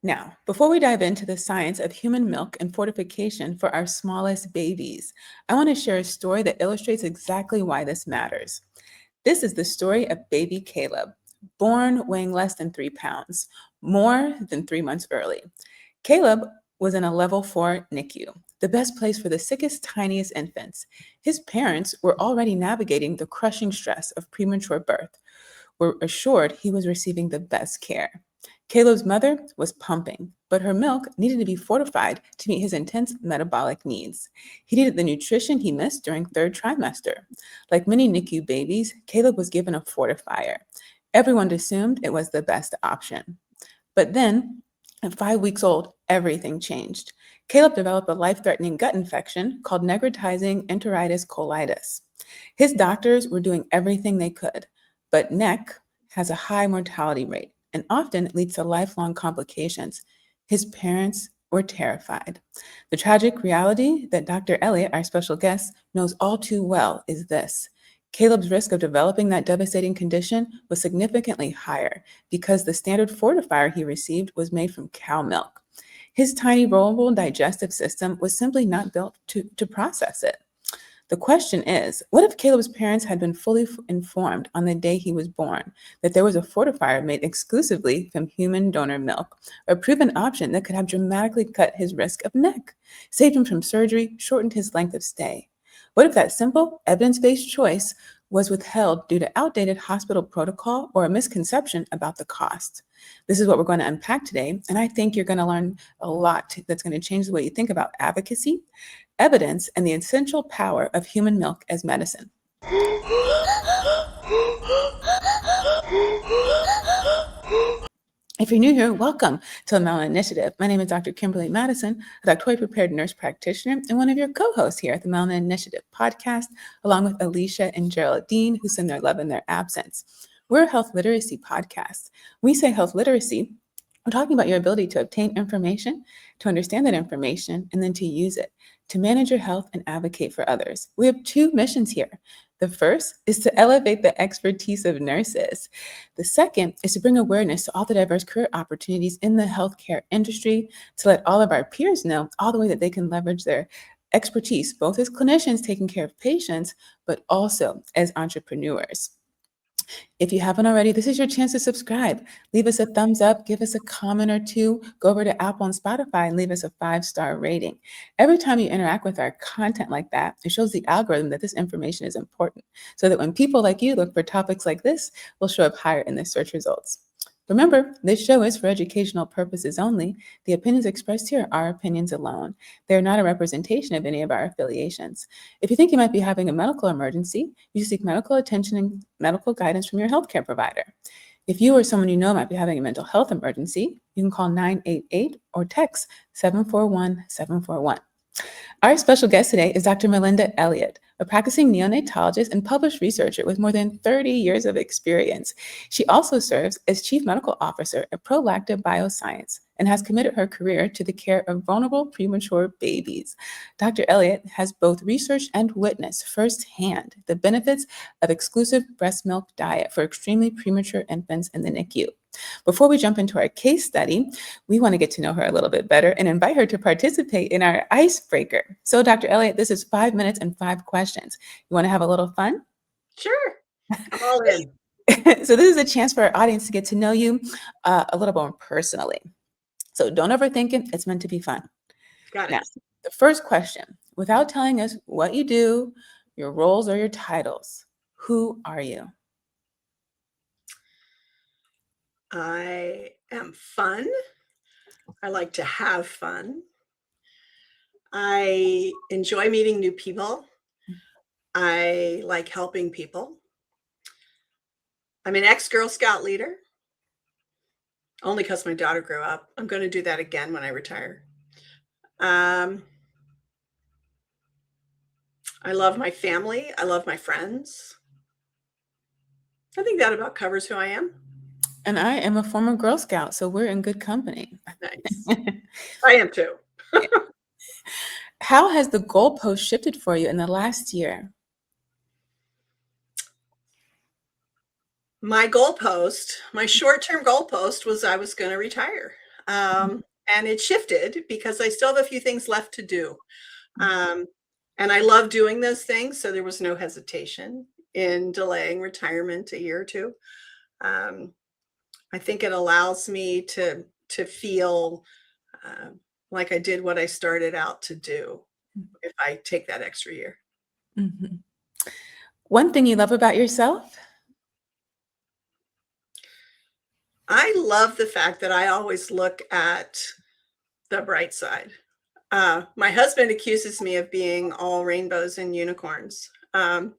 Now, before we dive into the science of human milk and fortification for our smallest babies, I want to share a story that illustrates exactly why this matters. This is the story of baby Caleb, born weighing less than 3 pounds, more than 3 months early. Caleb was in a level 4 NICU, the best place for the sickest, tiniest infants. His parents were already navigating the crushing stress of premature birth, were assured he was receiving the best care. Caleb's mother was pumping, but her milk needed to be fortified to meet his intense metabolic needs. He needed the nutrition he missed during third trimester. Like many NICU babies, Caleb was given a fortifier. Everyone assumed it was the best option. But then, at 5 weeks old, everything changed. Caleb developed a life threatening gut infection called necrotizing enteritis colitis. His doctors were doing everything they could, but NEC has a high mortality rate and often leads to lifelong complications. His parents were terrified. The tragic reality that Dr. Elliott, our special guest, knows all too well is this. Caleb's risk of developing that devastating condition was significantly higher because the standard fortifier he received was made from cow milk. His tiny, vulnerable digestive system was simply not built to process it. The question is, what if Caleb's parents had been fully informed on the day he was born that there was a fortifier made exclusively from human donor milk, a proven option that could have dramatically cut his risk of NEC, saved him from surgery, shortened his length of stay? What if that simple, evidence-based choice was withheld due to outdated hospital protocol or a misconception about the cost? This is what we're going to unpack today, and I think you're going to learn a lot that's going to change the way you think about advocacy, evidence, and the essential power of human milk as medicine. If you're new here, welcome to the Melanin Initiative. My name is Dr. Kimberly Madison, a doctorally prepared nurse practitioner and one of your co-hosts here at the Melanin Initiative podcast, along with Alicia and Geraldine, who send their love in their absence. We're a health literacy podcast. When we say health literacy, we're talking about your ability to obtain information, to understand that information, and then to use it, to manage your health and advocate for others. We have two missions here. The first is to elevate the expertise of nurses. The second is to bring awareness to all the diverse career opportunities in the healthcare industry, to let all of our peers know all the way that they can leverage their expertise, both as clinicians taking care of patients, but also as entrepreneurs. If you haven't already, this is your chance to subscribe. Leave us a thumbs up, give us a comment or two, go over to Apple and Spotify and leave us a 5-star rating. Every time you interact with our content like that, it shows the algorithm that this information is important, so that when people like you look for topics like this, we'll show up higher in the search results. Remember, this show is for educational purposes only. The opinions expressed here are opinions alone. They are not a representation of any of our affiliations. If you think you might be having a medical emergency, you should seek medical attention and medical guidance from your healthcare provider. If you or someone you know might be having a mental health emergency, you can call 988 or text 741-741. Our special guest today is Dr. Melinda Elliott, a practicing neonatologist and published researcher with more than 30 years of experience. She also serves as Chief Medical Officer at Prolacta Bioscience and has committed her career to the care of vulnerable premature babies. Dr. Elliott has both researched and witnessed firsthand the benefits of exclusive breast milk diet for extremely premature infants in the NICU. Before we jump into our case study, we want to get to know her a little bit better and invite her to participate in our icebreaker. So, Dr. Elliott, this is 5 minutes and 5 questions. You want to have a little fun? Sure. I'm all in. So this is a chance for our audience to get to know you a little more personally. So don't overthink it. It's meant to be fun. Got it. Now, the first question, without telling us what you do, your roles or your titles, who are you? I am fun. I like to have fun. I enjoy meeting new people. I like helping people. I'm an ex-Girl Scout leader, only because my daughter grew up. I'm going to do that again when I retire. I love my family. I love my friends. I think that about covers who I am. And I am a former Girl Scout, so we're in good company. Nice. I am too. How has the goalpost shifted for you in the last year? My short-term goalpost was I was going to retire. And it shifted because I still have a few things left to do. Um, and I love doing those things. So there was no hesitation in delaying retirement a year or two. Um, I think it allows me to feel like I did what I started out to do if I take that extra year. Mhm. One thing you love about yourself? I love the fact that I always look at the bright side. My husband accuses me of being all rainbows and unicorns. And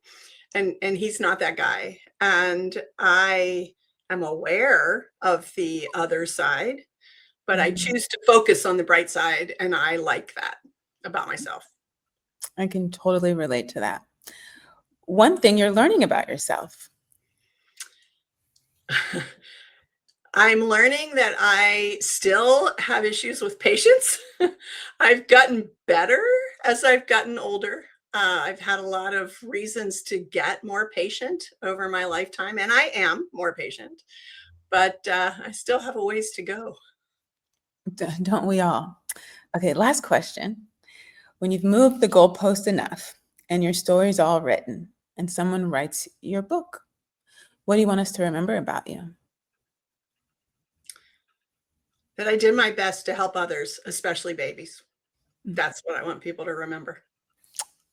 he's not that guy. And I am aware of the other side, but I Mhm. choose to focus on the bright side. And I like that about myself. I can totally relate to that. One thing you're learning about yourself? I'm learning that I still have issues with patience. I've gotten better as I've gotten older. I've had a lot of reasons to get more patient over my lifetime, and I am more patient, but I still have a ways to go. Don't we all? Okay, last question. When you've moved the goalpost enough and your story's all written and someone writes your book, what do you want us to remember about you? That I did my best to help others, especially babies. That's what I want people to remember.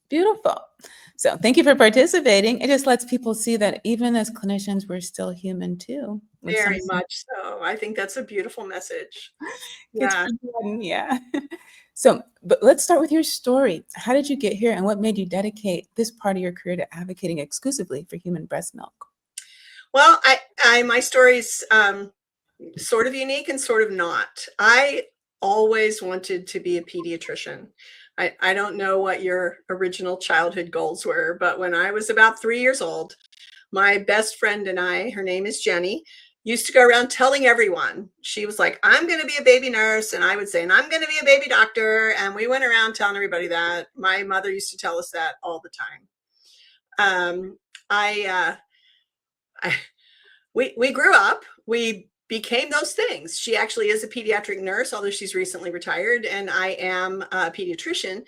Beautiful. So thank you for participating. It just lets people see that even as clinicians, we're still human too. With some Very much so. I think that's a beautiful message. gets Yeah. forgotten, yeah. So, but let's start with your story. How did you get here, and what made you dedicate this part of your career to advocating exclusively for human breast milk? Well, my story's sort of unique and sort of not. I always wanted to be a pediatrician. I don't know what your original childhood goals were, but when I was about 3 years old, my best friend and I, her name is Jenny, used to go around telling everyone. She was like, I'm going to be a baby nurse. And I would say, and I'm going to be a baby doctor. And we went around telling everybody that. My mother used to tell us that all the time. Um, I, I we grew up. We became those things. She actually is a pediatric nurse, although she's recently retired, and I am a pediatrician.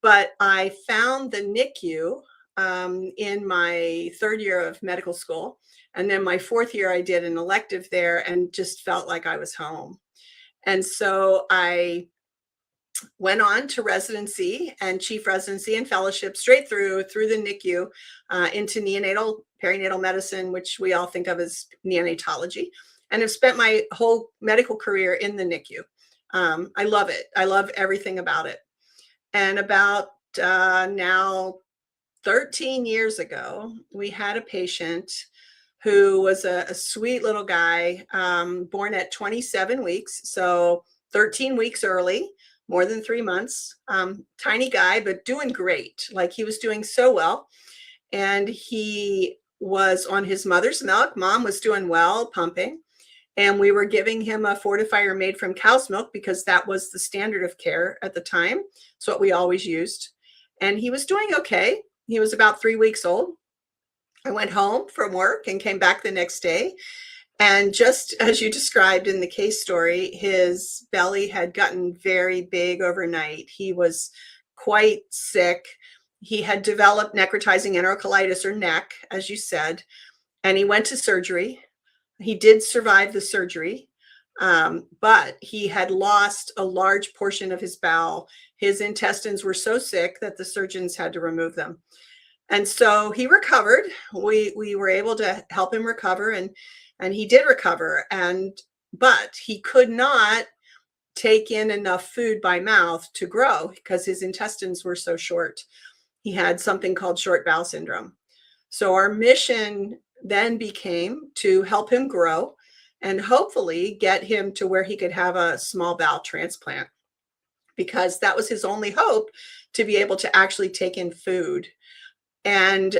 But I found the NICU in my third year of medical school. And then my fourth year, I did an elective there and just felt like I was home. And so I went on to residency and chief residency and fellowship straight through the NICU into neonatal perinatal medicine, which we all think of as neonatology, and have spent my whole medical career in the NICU. I love it. I love everything about it. And about now 13 years ago, we had a patient who was a sweet little guy, born at 27 weeks. So 13 weeks early, more than 3 months. Tiny guy, but doing great. Like he was doing so well. And he was on his mother's milk. Mom was doing well, pumping. And we were giving him a fortifier made from cow's milk because that was the standard of care at the time. It's what we always used. And he was doing okay. He was about 3 weeks old. I went home from work and came back the next day. And just as you described in the case story, his belly had gotten very big overnight. He was quite sick. He had developed necrotizing enterocolitis, or NEC, as you said, and he went to surgery. He did survive the surgery, but he had lost a large portion of his bowel. His intestines were so sick that the surgeons had to remove them. And so he recovered. We were able to help him recover, and he did recover. But he could not take in enough food by mouth to grow because his intestines were so short. He had something called short bowel syndrome. So our mission then became to help him grow and hopefully get him to where he could have a small bowel transplant, because that was his only hope, to be able to actually take in food. And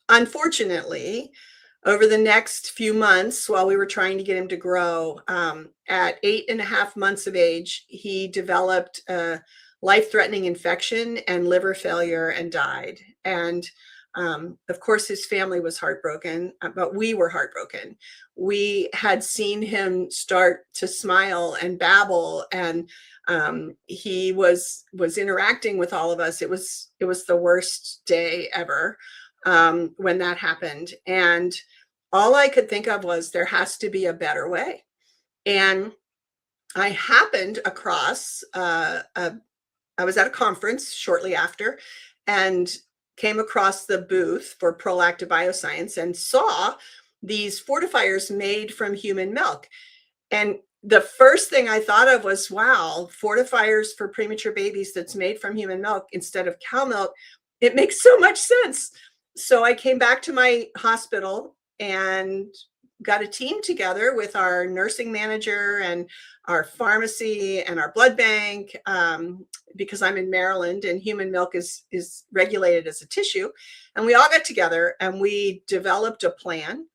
unfortunately, over the next few months, while we were trying to get him to grow, at 8.5 months of age, he developed a life-threatening infection and liver failure and died. And Of course, his family was heartbroken, but we were heartbroken. We had seen him start to smile and babble, and he was interacting with all of us. It was the worst day ever when that happened, and all I could think of was there has to be a better way. And I happened across I was at a conference shortly after and came across the booth for Prolacta Bioscience and saw these fortifiers made from human milk. And the first thing I thought of was, wow, fortifiers for premature babies that's made from human milk instead of cow milk. It makes so much sense. So I came back to my hospital and got a team together with our nursing manager and our pharmacy and our blood bank, because I'm in Maryland and human milk is regulated as a tissue. And we all got together and we developed a plan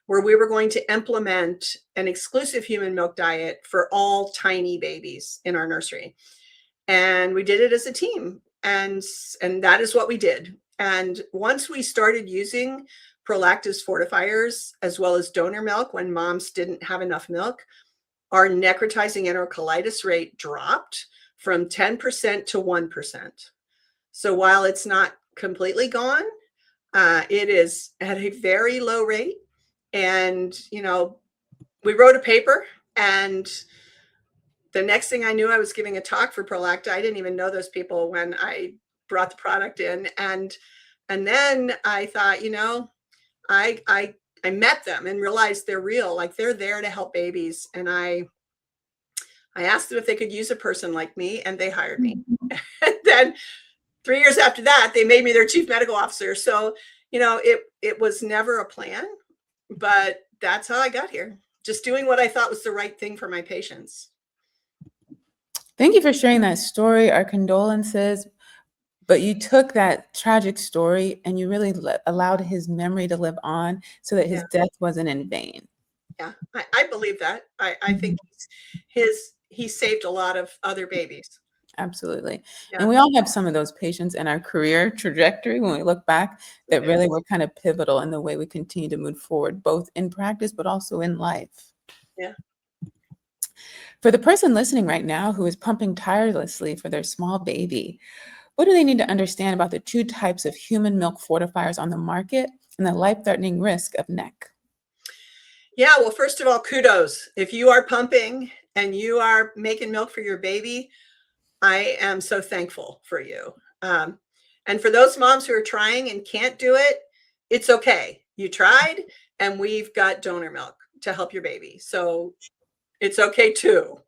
where we were going to implement an exclusive human milk diet for all tiny babies in our nursery. And we did it as a team. And that is what we did. And once we started using Prolacta's fortifiers, as well as donor milk when moms didn't have enough milk, our necrotizing enterocolitis rate dropped from 10% to 1%. So while it's not completely gone, it is at a very low rate. And, we wrote a paper, and the next thing I knew, I was giving a talk for Prolacta. I didn't even know those people when I brought the product in. And then I thought, I met them and realized they're real, like they're there to help babies. And I asked them if they could use a person like me, and they hired me. And then 3 years after that, they made me their chief medical officer. So, it was never a plan, but that's how I got here. Just doing what I thought was the right thing for my patients. Thank you for sharing that story. Our condolences. But you took that tragic story and you really allowed his memory to live on so that his death wasn't in vain. Yeah, I believe that. I think he saved a lot of other babies. Absolutely. Yeah. And we all have some of those patients in our career trajectory when we look back that really were kind of pivotal in the way we continue to move forward, both in practice, but also in life. Yeah. For the person listening right now who is pumping tirelessly for their small baby, what do they need to understand about the two types of human milk fortifiers on the market and the life-threatening risk of NEC? Yeah, well, first of all, kudos. If you are pumping and you are making milk for your baby, I am so thankful for you. And for those moms who are trying and can't do it, it's okay. You tried, and we've got donor milk to help your baby. So it's okay too.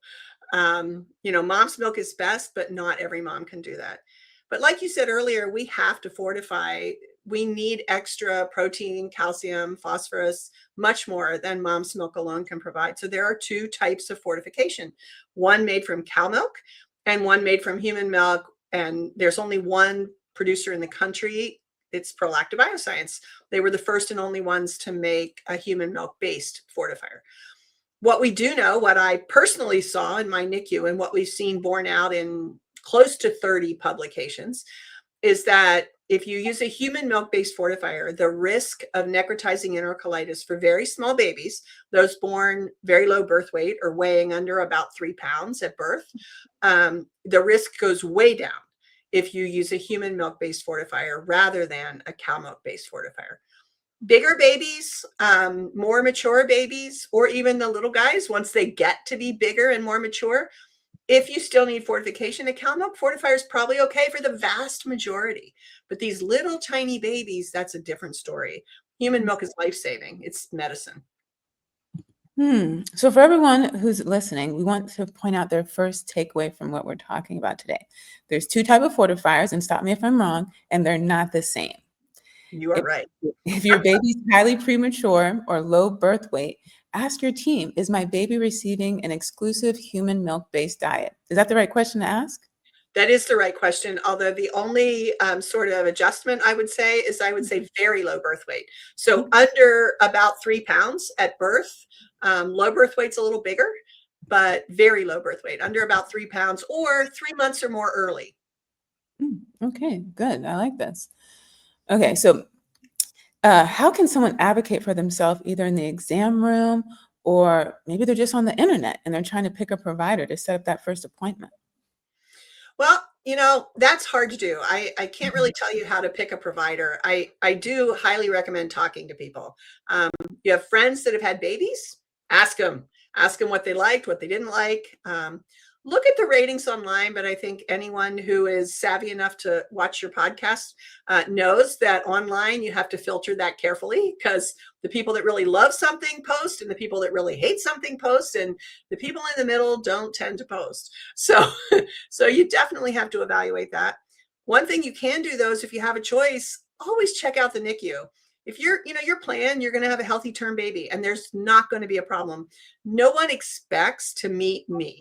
Mom's milk is best, but not every mom can do that. But like you said earlier, we have to fortify. We need extra protein, calcium, phosphorus, much more than mom's milk alone can provide. So there are two types of fortification, one made from cow milk and one made from human milk. And there's only one producer in the country. It's Prolacta Bioscience. They were the first and only ones to make a human milk-based fortifier. What we do know, what I personally saw in my NICU and what we've seen borne out in close to 30 publications, is that if you use a human milk-based fortifier, the risk of necrotizing enterocolitis for very small babies, those born very low birth weight or weighing under about 3 pounds at birth, the risk goes way down if you use a human milk-based fortifier rather than a cow milk-based fortifier. Bigger babies, more mature babies, or even the little guys, once they get to be bigger and more mature, if you still need fortification, a cow milk fortifier is probably okay for the vast majority. But these little tiny babies, that's a different story. Human milk is life-saving. It's medicine. So for everyone who's listening, we want to point out their first takeaway from what we're talking about today. There's two types of fortifiers, and stop me if I'm wrong, and they're not the same. You are right. If your baby's highly premature or low birth weight, ask your team, is my baby receiving an exclusive human milk-based diet? Is that the right question to ask? That is the right question. Although the only sort of adjustment I would say is very low birth weight. So under about 3 pounds at birth. Low birth weight's a little bigger, but very low birth weight, under about 3 pounds or 3 months or more early. Okay, good. I like this. Okay, so How can someone advocate for themselves either in the exam room or maybe they're just on the internet and they're trying to pick a provider to set up that first appointment? Well, that's hard to do. I can't really tell you how to pick a provider. I do highly recommend talking to people. You have friends that have had babies, ask them. Ask them what they liked, what they didn't like. Look at the ratings online, but I think anyone who is savvy enough to watch your podcast knows that online you have to filter that carefully, because the people that really love something post and the people that really hate something post, and the people in the middle don't tend to post. So, so you definitely have to evaluate that. One thing you can do, though, is if you have a choice, always check out the NICU. If your plan, you're going to have a healthy term baby and there's not going to be a problem. No one expects to meet me.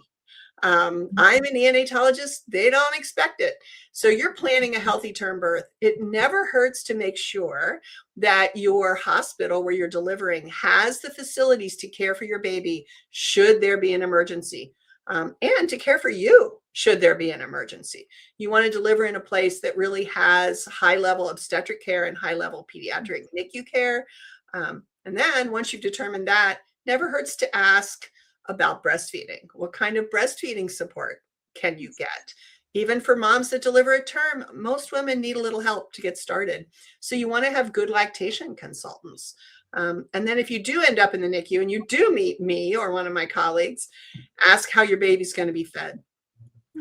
I'm a neonatologist. They don't expect it. So you're planning a healthy term birth. It never hurts to make sure that your hospital where you're delivering has the facilities to care for your baby should there be an emergency, and to care for you should there be an emergency. You want to deliver in a place that really has high level obstetric care and high level pediatric NICU care. And then once you've determined that, never hurts to ask about breastfeeding. What kind of breastfeeding support can you get? Even for moms that deliver a term, most women need a little help to get started. So you want to have good lactation consultants. And then if you do end up in the NICU and you do meet me or one of my colleagues, ask how your baby's going to be fed,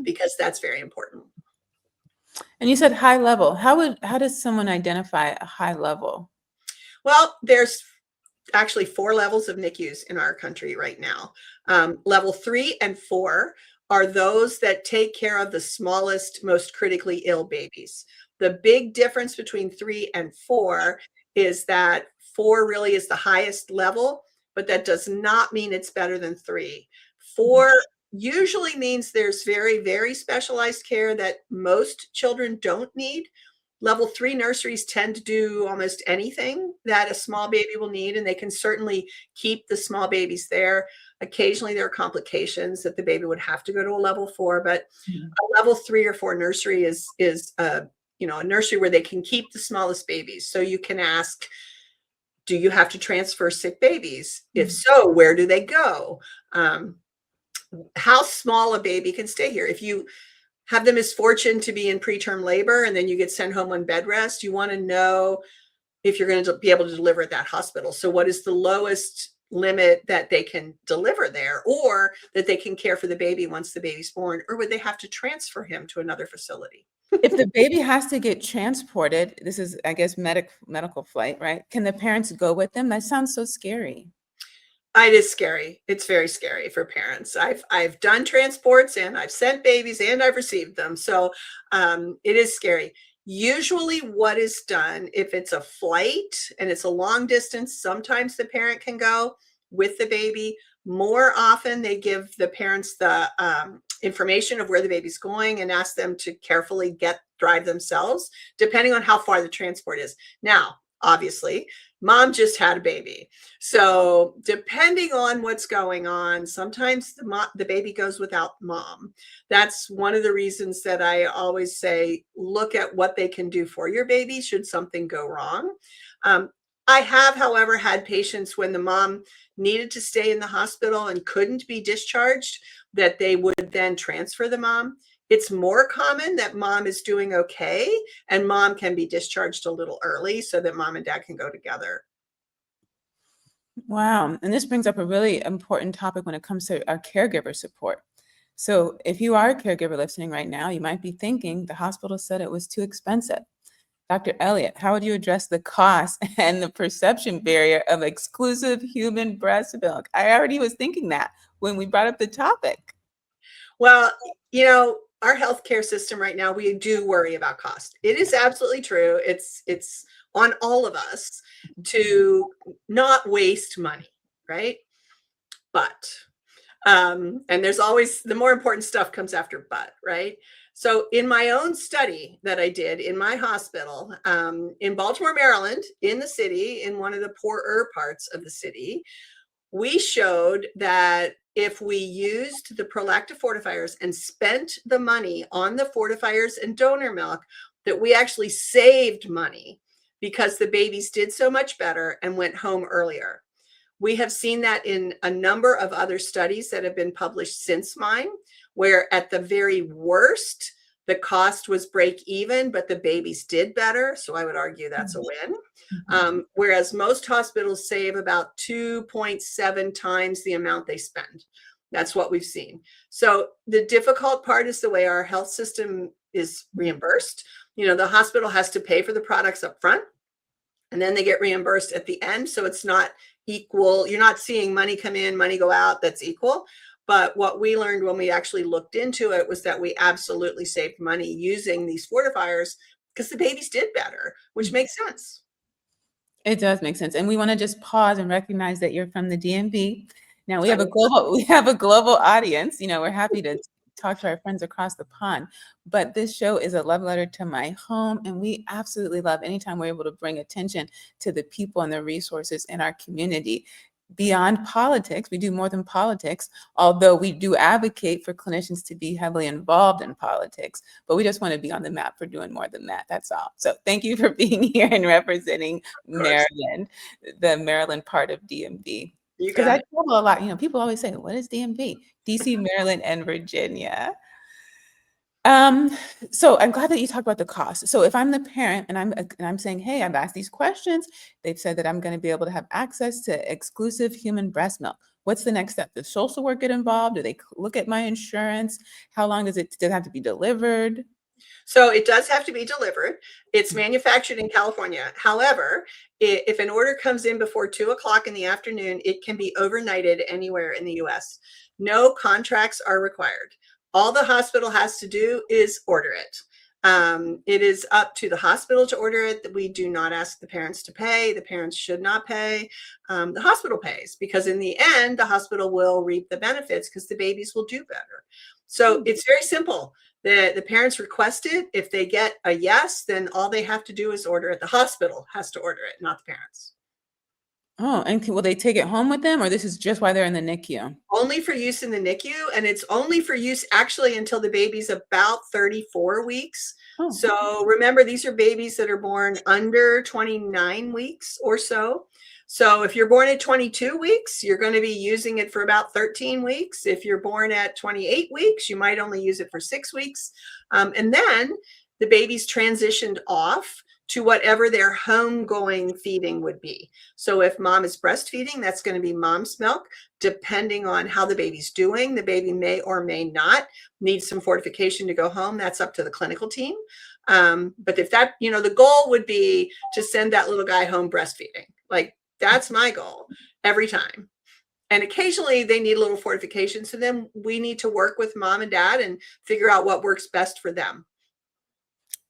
because that's very important. And you said high level. How does someone identify a high level? Well, there's actually 4 levels of NICUs in our country right now. Level 3 and 4 are those that take care of the smallest, most critically ill babies. The big difference between 3 and 4 is that 4 really is the highest level, but that does not mean it's better than 3. 4 usually means there's very, very specialized care that most children don't need. Level 3 nurseries tend to do almost anything that a small baby will need, and they can certainly keep the small babies there. Occasionally, there are complications that the baby would have to go to a level 4, but a level 3 or 4 nursery is a nursery where they can keep the smallest babies. So you can ask, do you have to transfer sick babies? If so, where do they go? How small a baby can stay here? If you have the misfortune to be in preterm labor and then you get sent home on bed rest, you want to know if you're going to be able to deliver at that hospital. So what is the lowest limit that they can deliver there, or that they can care for the baby once the baby's born, or would they have to transfer him to another facility? If the baby has to get transported, this is, I guess, medical flight, right? Can the parents go with them? That sounds so scary. It is scary. It's very scary for parents. I've done transports and I've sent babies and I've received them. So it is scary. Usually what is done, if it's a flight and it's a long distance, sometimes the parent can go with the baby. More often they give the parents the information of where the baby's going and ask them to carefully drive themselves, depending on how far the transport is. Now, obviously, mom just had a baby. So depending on what's going on, sometimes the baby goes without mom. That's one of the reasons that I always say, look at what they can do for your baby should something go wrong. I have, however, had patients when the mom needed to stay in the hospital and couldn't be discharged, that they would then transfer the mom. It's more common that mom is doing okay and mom can be discharged a little early so that mom and dad can go together. Wow. And this brings up a really important topic when it comes to our caregiver support. So if you are a caregiver listening right now, you might be thinking the hospital said it was too expensive. Dr. Elliott, how would you address the cost and the perception barrier of exclusive human breast milk? I already was thinking that when we brought up the topic. Well, our healthcare system right now, we do worry about cost. It is absolutely true. It's on all of us to not waste money, right? But and there's always the more important stuff comes after but, right? So in my own study that I did in my hospital in Baltimore, Maryland, in the city, in one of the poorer parts of the city, we showed that if we used the Prolacta fortifiers and spent the money on the fortifiers and donor milk, that we actually saved money because the babies did so much better and went home earlier. We have seen that in a number of other studies that have been published since mine, where at the very worst, the cost was break even, but the babies did better. So I would argue that's a win. Whereas most hospitals save about 2.7 times the amount they spend. That's what we've seen. So the difficult part is the way our health system is reimbursed. The hospital has to pay for the products up front, and then they get reimbursed at the end. So it's not equal. You're not seeing money come in, money go out. That's equal. But what we learned when we actually looked into it was that we absolutely saved money using these fortifiers because the babies did better, which makes sense. It does make sense. And we want to just pause and recognize that you're from the DMV. Now we have a global audience. We're happy to talk to our friends across the pond, but this show is a love letter to my home. And we absolutely love anytime we're able to bring attention to the people and the resources in our community. Beyond politics, we do more than politics, although we do advocate for clinicians to be heavily involved in politics, but we just want to be on the map for doing more than that. That's all. So thank you for being here and representing Maryland, the Maryland part of DMV. Because I travel a lot, people always say, what is DMV? DC, Maryland, and Virginia. So I'm glad that you talked about the cost. So if I'm the parent and I'm saying, hey, I've asked these questions, they've said that I'm going to be able to have access to exclusive human breast milk. What's the next step? Does social work get involved? Do they look at my insurance? How long does it have to be delivered? So it does have to be delivered. It's manufactured in California. However, if an order comes in before 2:00 in the afternoon, it can be overnighted anywhere in the US. No contracts are required. All the hospital has to do is order it. It is up to the hospital to order it. We do not ask the parents to pay. The parents should not pay. The hospital pays, because in the end, the hospital will reap the benefits because the babies will do better. So it's very simple. The parents request it. If they get a yes, then all they have to do is order it. The hospital has to order it, not the parents. Oh, and will they take it home with them, or this is just while they're in the NICU? Only for use in the NICU, and it's only for use actually until the baby's about 34 weeks. Oh. So remember, these are babies that are born under 29 weeks or so. So if you're born at 22 weeks, you're going to be using it for about 13 weeks. If you're born at 28 weeks, you might only use it for 6 weeks. And then the baby's transitioned off to whatever their homegoing feeding would be. So if mom is breastfeeding, that's going to be mom's milk. Depending on how the baby's doing, the baby may or may not need some fortification to go home. That's up to the clinical team. But if that, the goal would be to send that little guy home breastfeeding. Like, that's my goal every time. And occasionally they need a little fortification. So then we need to work with mom and dad and figure out what works best for them.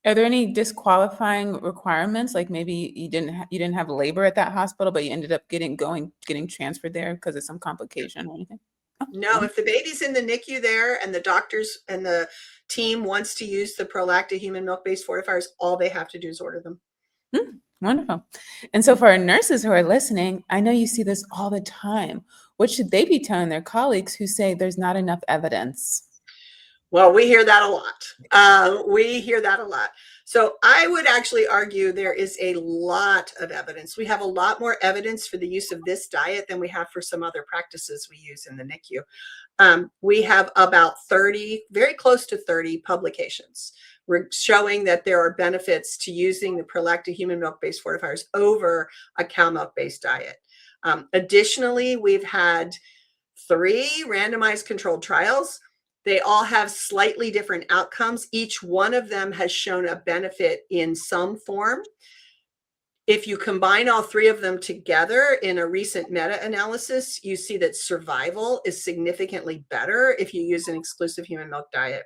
Are there any disqualifying requirements? Like maybe you didn't have labor at that hospital, but you ended up getting transferred there because of some complication or anything? No, if the baby's in the NICU there and the doctors and the team wants to use the Prolacta human milk-based fortifiers, all they have to do is order them. Wonderful. And so for our nurses who are listening, I know you see this all the time. What should they be telling their colleagues who say there's not enough evidence? Well, we hear that a lot. So I would actually argue there is a lot of evidence. We have a lot more evidence for the use of this diet than we have for some other practices we use in the NICU. We have about 30, very close to 30 publications showing that there are benefits to using the Prolacta human milk-based fortifiers over a cow milk-based diet. Additionally, we've had 3 randomized controlled trials. They all have slightly different outcomes. Each one of them has shown a benefit in some form. If you combine all 3 of them together in a recent meta-analysis, you see that survival is significantly better if you use an exclusive human milk diet.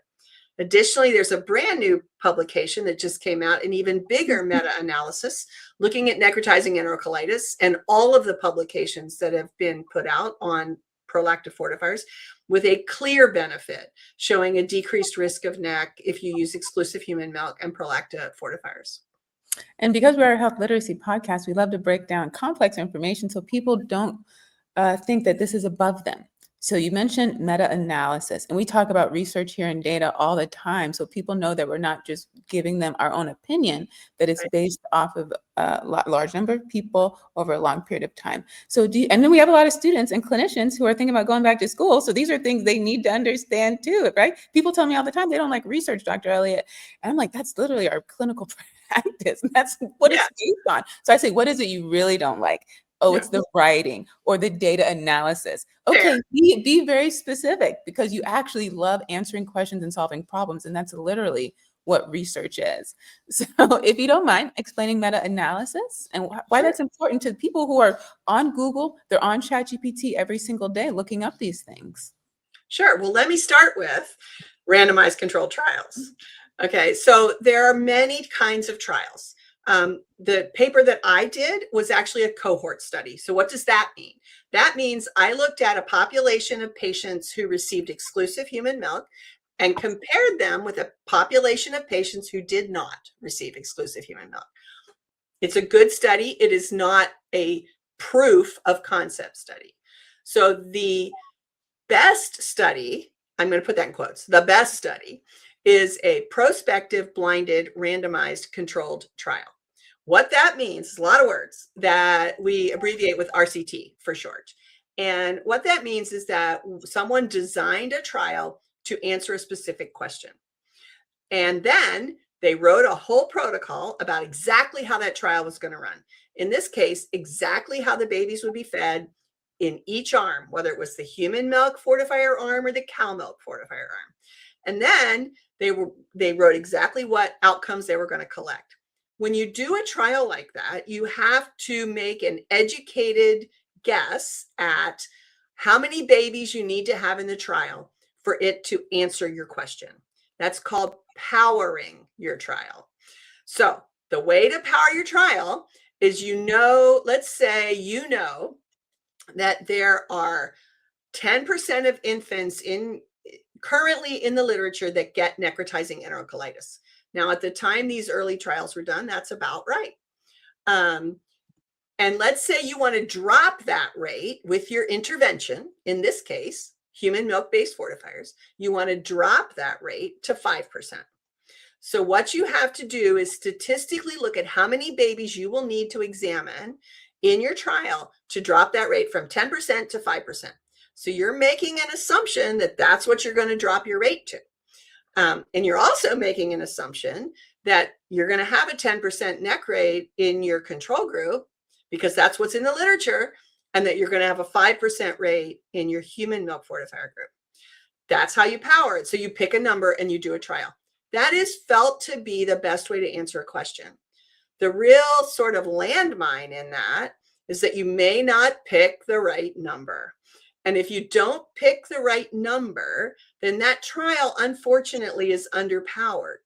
Additionally, there's a brand new publication that just came out, an even bigger meta-analysis looking at necrotizing enterocolitis, and all of the publications that have been put out on Prolacta fortifiers with a clear benefit showing a decreased risk of NEC if you use exclusive human milk and Prolacta fortifiers. And because we're a health literacy podcast, we love to break down complex information so people don't think that this is above them. So you mentioned meta-analysis, and we talk about research here and data all the time. So people know that we're not just giving them our own opinion, that it's Right. based off of a large number of people over a long period of time. So and then we have a lot of students and clinicians who are thinking about going back to school. So these are things they need to understand too, right? People tell me all the time they don't like research, Dr. Elliott. And I'm like, that's literally our clinical practice. And that's what Yeah. it's based on. So I say, what is it you really don't like? Oh, Yeah. it's the writing or the data analysis. Fair. Okay, be very specific because you actually love answering questions and solving problems. And that's literally what research is. So if you don't mind explaining meta-analysis and why Sure. that's important to people who are on Google, they're on ChatGPT every single day looking up these things. Sure. Well, let me start with randomized controlled trials. Okay, so there are many kinds of trials. The paper that I did was actually a cohort study. So what does that mean? That means I looked at a population of patients who received exclusive human milk and compared them with a population of patients who did not receive exclusive human milk. It's a good study. It is not a proof of concept study. So the best study, I'm going to put that in quotes, the best study is a prospective, blinded, randomized, controlled trial. What that means is a lot of words that we abbreviate with RCT for short. And what that means is that someone designed a trial to answer a specific question. And then they wrote a whole protocol about exactly how that trial was going to run. In this case, exactly how the babies would be fed in each arm, whether it was the human milk fortifier arm or the cow milk fortifier arm. And then they wrote exactly what outcomes they were going to collect. When you do a trial like that, you have to make an educated guess at how many babies you need to have in the trial for it to answer your question. That's called powering your trial. So the way to power your trial is, let's say that there are 10% of infants currently in the literature that get necrotizing enterocolitis. Now, at the time these early trials were done, that's about right. And let's say you want to drop that rate with your intervention, in this case, human milk-based fortifiers, you want to drop that rate to 5%. So what you have to do is statistically look at how many babies you will need to examine in your trial to drop that rate from 10% to 5%. So you're making an assumption that that's what you're going to drop your rate to. And you're also making an assumption that you're going to have a 10% neck rate in your control group because that's what's in the literature, and that you're going to have a 5% rate in your human milk fortifier group. That's how you power it. So you pick a number and you do a trial. That is felt to be the best way to answer a question. The real sort of landmine in that is that you may not pick the right number. And if you don't pick the right number, then that trial, unfortunately, is underpowered.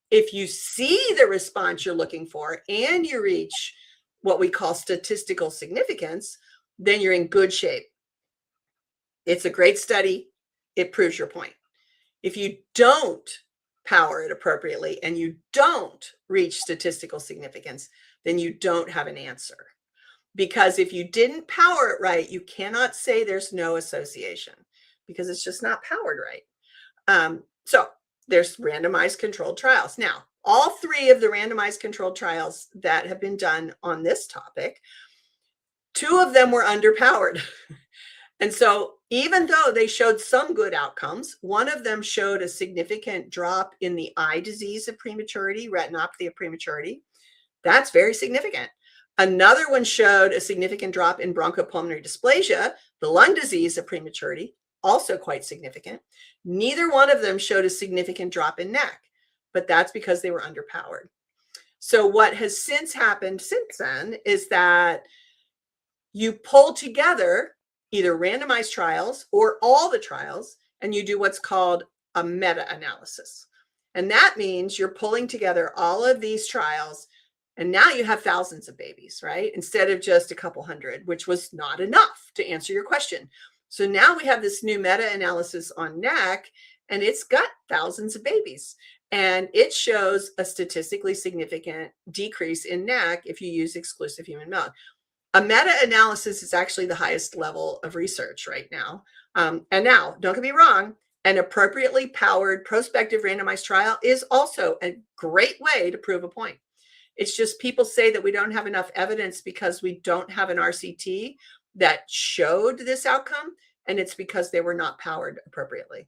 If you see the response you're looking for and you reach what we call statistical significance, then you're in good shape. It's a great study. It proves your point. If you don't power it appropriately and you don't reach statistical significance, then you don't have an answer. Because if you didn't power it right, you cannot say there's no association because it's just not powered right. So there's randomized controlled trials. Now, all three of the randomized controlled trials that have been done on this topic, two of them were underpowered. And so even though they showed some good outcomes, one of them showed a significant drop in the eye disease of prematurity, retinopathy of prematurity. That's very significant. Another one showed a significant drop in bronchopulmonary dysplasia, the lung disease of prematurity, also quite significant. Neither one of them showed a significant drop in neck, but that's because they were underpowered. So what has since happened since then is that you pull together either randomized trials or all the trials, and you do what's called a meta-analysis. And that means you're pulling together all of these trials, and now you have thousands of babies, right? Instead of just a couple hundred, which was not enough to answer your question. So now we have this new meta-analysis on neck, and it's got thousands of babies. And it shows a statistically significant decrease in neck if you use exclusive human milk. A meta-analysis is actually the highest level of research right now. And now, don't get me wrong, an appropriately powered prospective randomized trial is also a great way to prove a point. It's just people say that we don't have enough evidence because we don't have an RCT that showed this outcome, and it's because they were not powered appropriately.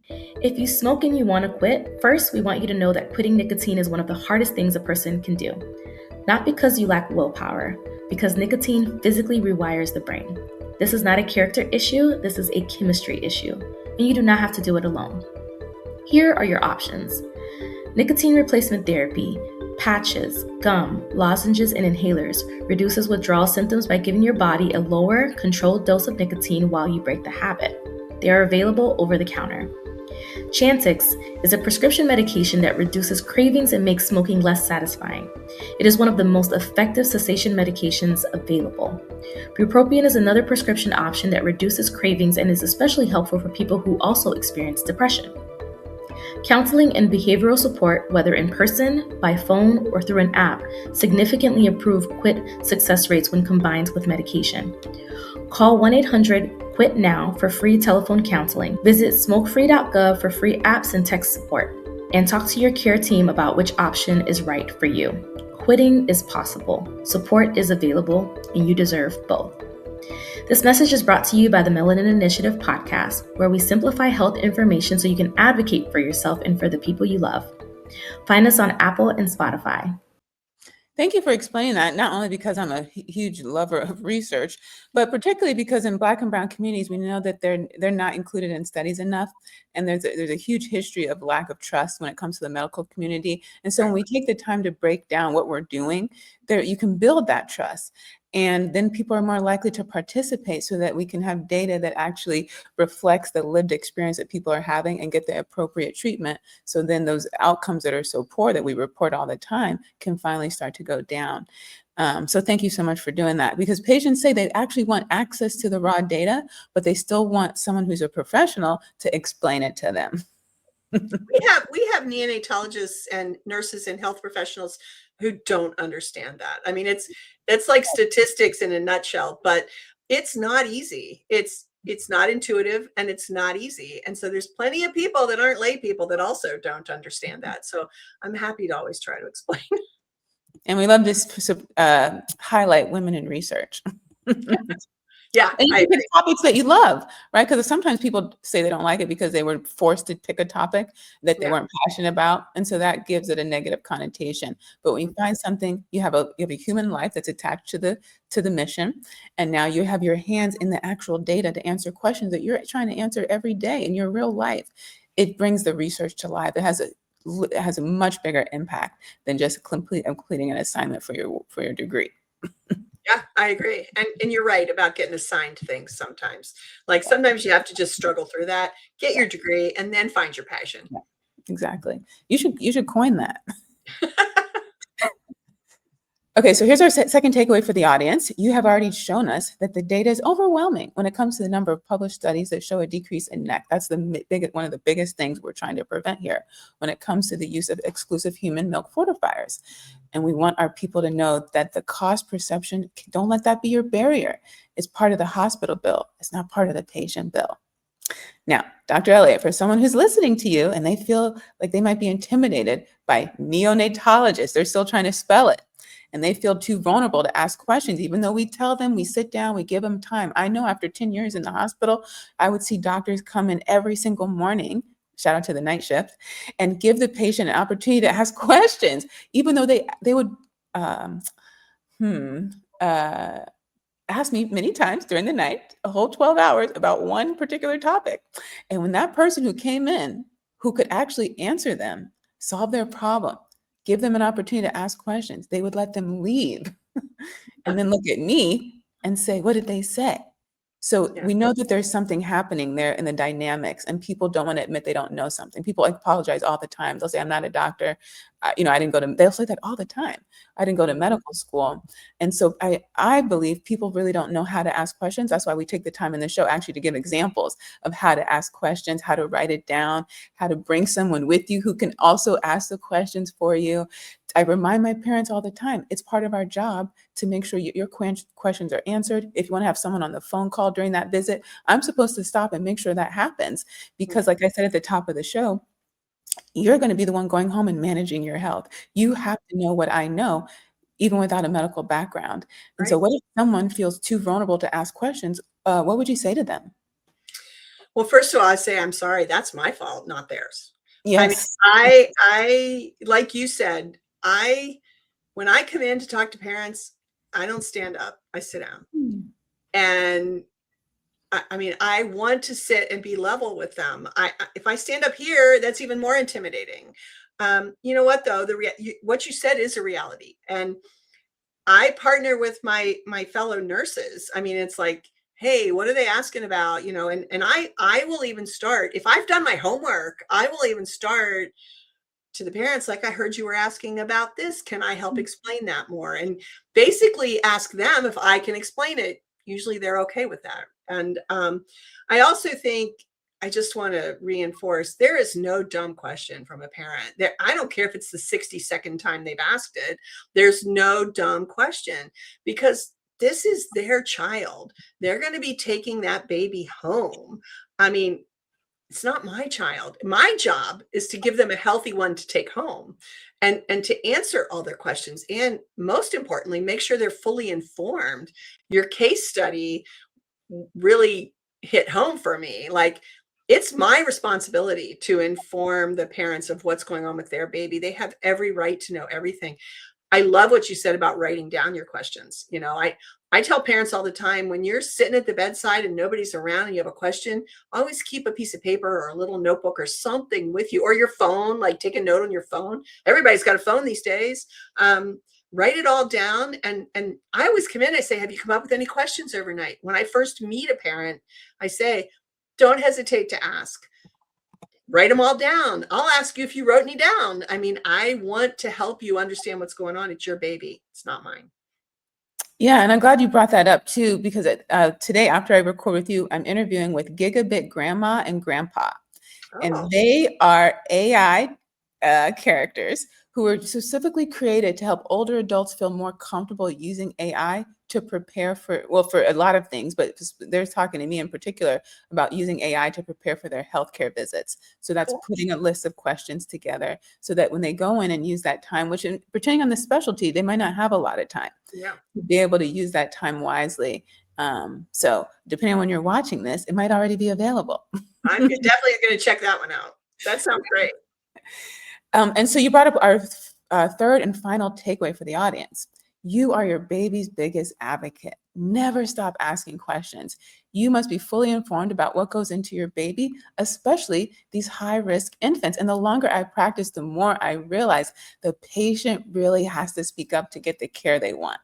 If you smoke and you want to quit, first we want you to know that quitting nicotine is one of the hardest things a person can do. Not because you lack willpower, because nicotine physically rewires the brain. This is not a character issue, this is a chemistry issue, and you do not have to do it alone. Here are your options. Nicotine replacement therapy, patches, gum, lozenges, and inhalers reduces withdrawal symptoms by giving your body a lower, controlled dose of nicotine while you break the habit. They are available over the counter. Chantix is a prescription medication that reduces cravings and makes smoking less satisfying. It is one of the most effective cessation medications available. Bupropion is another prescription option that reduces cravings and is especially helpful for people who also experience depression. Counseling and behavioral support, whether in person, by phone, or through an app, significantly improve quit success rates when combined with medication. Call 1-800-QUIT-NOW for free telephone counseling. Visit smokefree.gov for free apps and text support. And talk to your care team about which option is right for you. Quitting is possible, support is available, and you deserve both. This message is brought to you by the Melanin Initiative podcast, where we simplify health information so you can advocate for yourself and for the people you love. Find us on Apple and Spotify. Thank you for explaining that, not only because I'm a huge lover of research, but particularly because in Black and Brown communities, we know that they're not included in studies enough. And there's a huge history of lack of trust when it comes to the medical community. And so when we take the time to break down what we're doing, there you can build that trust. And then people are more likely to participate so that we can have data that actually reflects the lived experience that people are having and get the appropriate treatment. So then those outcomes that are so poor that we report all the time can finally start to go down. So thank you so much for doing that, because patients say they actually want access to the raw data, but they still want someone who's a professional to explain it to them. We have neonatologists and nurses and health professionals who don't understand that. I mean, it's like statistics in a nutshell, but it's not easy. It's not intuitive and it's not easy. And so there's plenty of people that aren't lay people that also don't understand that. So I'm happy to always try to explain. And we love to highlight women in research. Yeah, and you pick topics that you love, right? Because sometimes people say they don't like it because they were forced to pick a topic that they weren't passionate about, and so that gives it a negative connotation. But when you find something, you have a human life that's attached to the mission, and now you have your hands in the actual data to answer questions that you're trying to answer every day in your real life. It brings the research to life. It has a much bigger impact than just completing an assignment for your degree. Yeah, I agree. And you're right about getting assigned things sometimes. Like sometimes you have to just struggle through that, get your degree, and then find your passion. Yeah, exactly. You should coin that. Okay, so here's our second takeaway for the audience. You have already shown us that the data is overwhelming when it comes to the number of published studies that show a decrease in NEC. That's one of the biggest things we're trying to prevent here when it comes to the use of exclusive human milk fortifiers. And we want our people to know that the cost perception, don't let that be your barrier. It's part of the hospital bill. It's not part of the patient bill. Now, Dr. Elliott, for someone who's listening to you and they feel like they might be intimidated by neonatologists, they're still trying to spell it, and they feel too vulnerable to ask questions, even though we tell them, we sit down, we give them time. I know after 10 years in the hospital, I would see doctors come in every single morning, shout out to the night shift, and give the patient an opportunity to ask questions, even though they would ask me many times during the night, a whole 12 hours about one particular topic. And when that person who came in, who could actually answer them, solve their problem, give them an opportunity to ask questions, they would let them leave and then look at me and say, what did they say? So we know that there's something happening there in the dynamics, and people don't want to admit they don't know something. People apologize all the time. They'll say, I'm not a doctor. They'll say that all the time. I didn't go to medical school. And so I believe people really don't know how to ask questions. That's why we take the time in the show actually to give examples of how to ask questions, how to write it down, how to bring someone with you who can also ask the questions for you. I remind my parents all the time, it's part of our job to make sure your questions are answered. If you want to have someone on the phone call during that visit, I'm supposed to stop and make sure that happens. Because like I said at the top of the show, you're going to be the one going home and managing your health. You have to know what I know, even without a medical background. And so Right. what if someone feels too vulnerable to ask questions? What would you say to them? Well, first of all, I say, I'm sorry, that's my fault, not theirs. I mean, Yes. I, like you said, when I come in to talk to parents, I don't stand up, I sit down. And I mean, I want to sit and be level with them. If I stand up here, that's even more intimidating. You know what, though, what you said is a reality. And I partner with my fellow nurses. I mean, it's like, hey, what are they asking about? You know, and I will even start, if I've done my homework, I will even start to the parents, like, I heard you were asking about this. Can I help explain that more? And basically ask them if I can explain it. Usually they're okay with that. And I also think, I just want to reinforce, there is no dumb question from a parent. I don't care if it's the 62nd time they've asked it. There's no dumb question, because this is their child. They're going to be taking that baby home. I mean, it's not my child. My job is to give them a healthy one to take home, and to answer all their questions. And most importantly, make sure they're fully informed. Your case study really hit home for me. Like, it's my responsibility to inform the parents of what's going on with their baby. They have every right to know everything. I love what you said about writing down your questions. You know, I tell parents all the time, when you're sitting at the bedside and nobody's around and you have a question, always keep a piece of paper or a little notebook or something with you, or your phone, like take a note on your phone. Everybody's got a phone these days. Write it all down. And I always come in, I say, have you come up with any questions overnight? When I first meet a parent, I say, don't hesitate to ask. Write them all down. I'll ask you if you wrote any down. I mean, I want to help you understand what's going on. It's your baby. It's not mine. Yeah, and I'm glad you brought that up too, because today, after I record with you, I'm interviewing with Gigabit Grandma and Grandpa. And Oh, they are AI characters who are specifically created to help older adults feel more comfortable using AI to prepare for a lot of things, but they're talking to me in particular about using AI to prepare for their healthcare visits. So that's cool. putting a list of questions together so that when they go in and use that time, which depending on the specialty, they might not have a lot of time, Yeah, to be able to use that time wisely. So depending on when you're watching this, it might already be available. I'm definitely going to check that one out. That sounds great. And so you brought up our third and final takeaway for the audience. You are your baby's biggest advocate. Never stop asking questions. You must be fully informed about what goes into your baby, especially these high-risk infants. And the longer I practice, the more I realize the patient really has to speak up to get the care they want.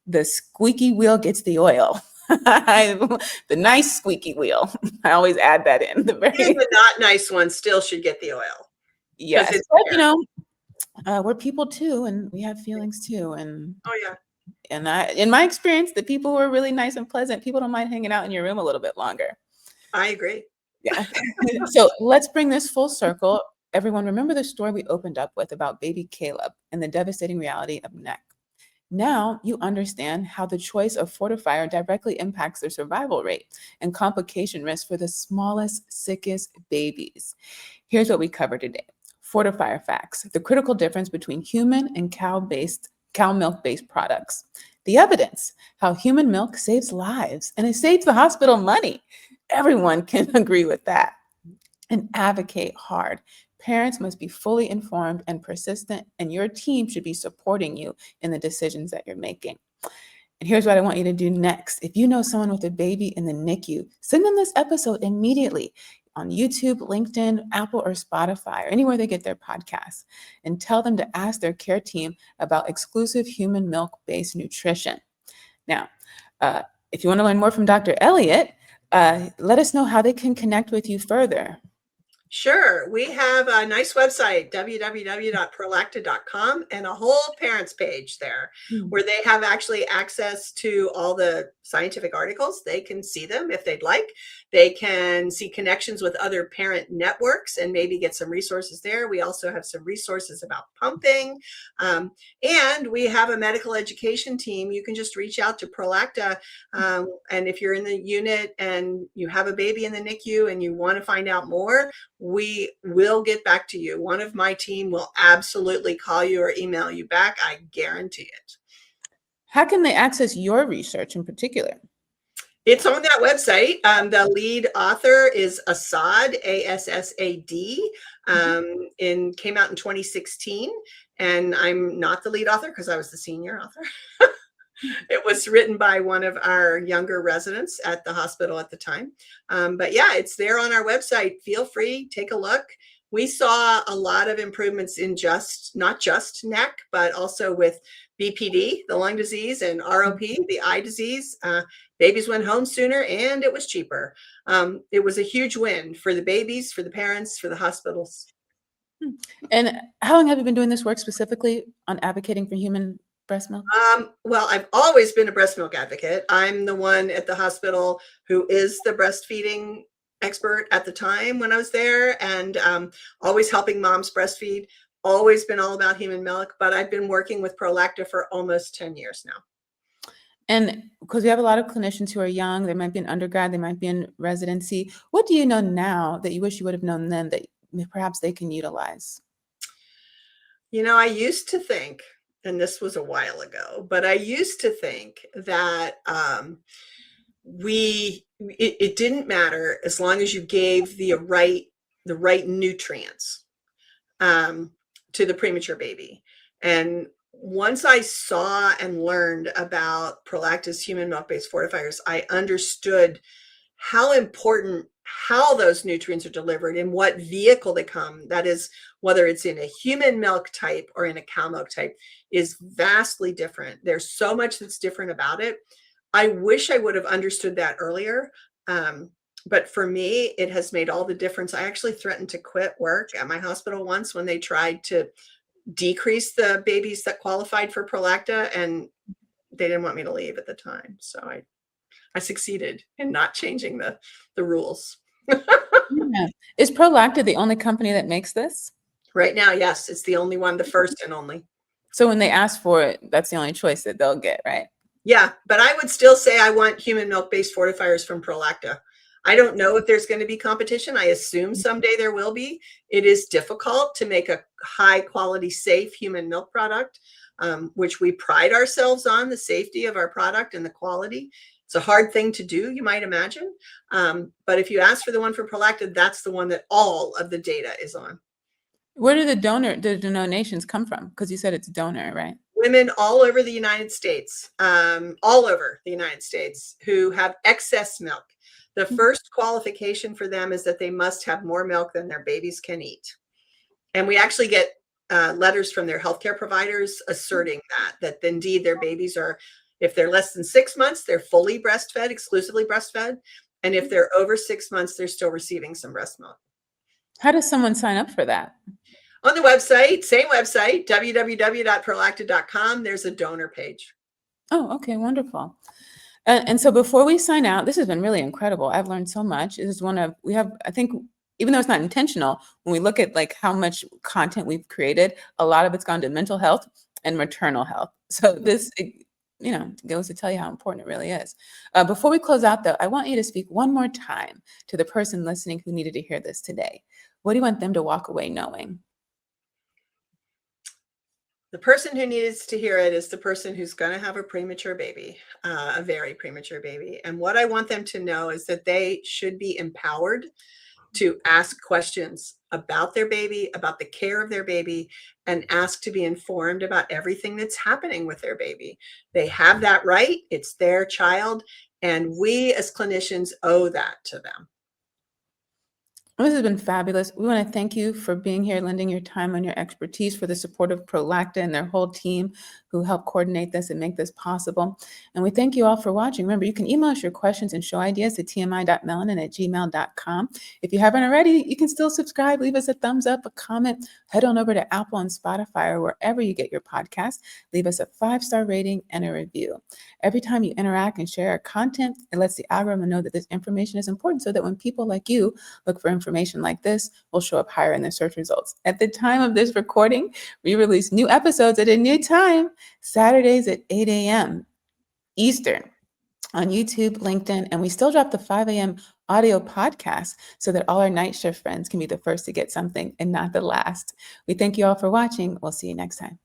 The squeaky wheel gets the oil. The nice squeaky wheel. I always add that in. And the not nice one still should get the oil. Yes, It's but there. we're people too, and we have feelings too. And Oh, yeah. in my experience, the people who are really nice and pleasant, people don't mind hanging out in your room a little bit longer. I agree. Yeah. So let's bring this full circle. Everyone, remember the story we opened up with about baby Caleb and the devastating reality of NEC. Now you understand how the choice of fortifier directly impacts their survival rate and complication risk for the smallest, sickest babies. Here's what we covered today. Fortifier facts, the critical difference between human and cow milk-based products. The evidence, how human milk saves lives and it saves the hospital money. Everyone can agree with that. And advocate hard. Parents must be fully informed and persistent, and your team should be supporting you in the decisions that you're making. And here's what I want you to do next. If you know someone with a baby in the NICU, send them this episode immediately on YouTube, LinkedIn, Apple, or Spotify, or anywhere they get their podcasts, and tell them to ask their care team about exclusive human milk-based nutrition. Now, if you want to learn more from Dr. Elliott, let us know how they can connect with you further. Sure. We have a nice website, www.prolacta.com, and a whole parents page there where they have actually access to all the scientific articles. They can see them if they'd like. They can see connections with other parent networks and maybe get some resources there. We also have some resources about pumping. And we have a medical education team. You can just reach out to Prolacta. And if you're in the unit and you have a baby in the NICU and you want to find out more, we will get back to you. One of my team will absolutely call you or email you back. I guarantee it. How can they access your research in particular? It's on that website. The lead author is Assad, A-S-S-A-D, came out in 2016. And I'm not the lead author because I was the senior author. It was written by one of our younger residents at the hospital at the time. But yeah, it's there on our website. Feel free, take a look. We saw a lot of improvements in not just neck, but also with BPD, the lung disease, and ROP, the eye disease. Babies went home sooner and it was cheaper. It was a huge win for the babies, for the parents, for the hospitals. And how long have you been doing this work specifically on advocating for human breast milk? Well, I've always been a breast milk advocate. I'm the one at the hospital who is the breastfeeding expert at the time when I was there, and always helping moms breastfeed, always been all about human milk, but I've been working with Prolacta for almost 10 years now. And because we have a lot of clinicians who are young, they might be in undergrad, they might be in residency. What do you know now that you wish you would have known then that perhaps they can utilize? You know, I used to think, and this was a while ago, but I used to think that it didn't matter as long as you gave the right nutrients to the premature baby. And once I saw and learned about Prolacta's human milk-based fortifiers, I understood how important how those nutrients are delivered, in what vehicle they come, that is, whether it's in a human milk type or in a cow milk type, is vastly different. There's so much that's different about it. I wish I would have understood that earlier. But for me, it has made all the difference. I actually threatened to quit work at my hospital once when they tried to decrease the babies that qualified for Prolacta, and they didn't want me to leave at the time. So I succeeded in not changing the rules. Yeah. Is Prolacta the only company that makes this? Right now, yes, it's the only one, the first and only. So when they ask for it, that's the only choice that they'll get, right? Yeah, but I would still say I want human milk-based fortifiers from Prolacta. I don't know if there's going to be competition. I assume someday there will be. It is difficult to make a high quality, safe human milk product, which we pride ourselves on, the safety of our product and the quality. It's a hard thing to do, you might imagine. But if you ask for the one from Prolacta, that's the one that all of the data is on. Where do the donations come from? Because you said it's donor, right? Women all over the United States, who have excess milk. The first qualification for them is that they must have more milk than their babies can eat. And we actually get letters from their healthcare providers asserting that indeed their babies are, if they're less than 6 months, they're fully breastfed, exclusively breastfed. And if they're over 6 months, they're still receiving some breast milk. How does someone sign up for that? On the website, same website, www.prolacta.com, there's a donor page. Oh, okay, wonderful. And so before we sign out, this has been really incredible. I've learned so much. This is I think, even though it's not intentional, when we look at like how much content we've created, a lot of it's gone to mental health and maternal health. So this, goes to tell you how important it really is. Before we close out though, I want you to speak one more time to the person listening who needed to hear this today. What do you want them to walk away knowing? The person who needs to hear it is the person who's going to have a premature baby, a very premature baby. And what I want them to know is that they should be empowered to ask questions about their baby, about the care of their baby, and ask to be informed about everything that's happening with their baby. They have that right. It's their child. And we as clinicians owe that to them. This has been fabulous. We want to thank you for being here, lending your time and your expertise, for the support of Prolacta and their whole team who helped coordinate this and make this possible. And we thank you all for watching. Remember, you can email us your questions and show ideas to tmi.melanin@gmail.com. If you haven't already, you can still subscribe, leave us a thumbs up, a comment, head on over to Apple and Spotify or wherever you get your podcasts. Leave us a 5-star rating and a review. Every time you interact and share our content, it lets the algorithm know that this information is important, so that when people like you look for information like this, will show up higher in the search results. At the time of this recording, we release new episodes at a new time, Saturdays at 8 a.m. Eastern on YouTube, LinkedIn, and we still drop the 5 a.m. audio podcast so that all our night shift friends can be the first to get something and not the last. We thank you all for watching. We'll see you next time.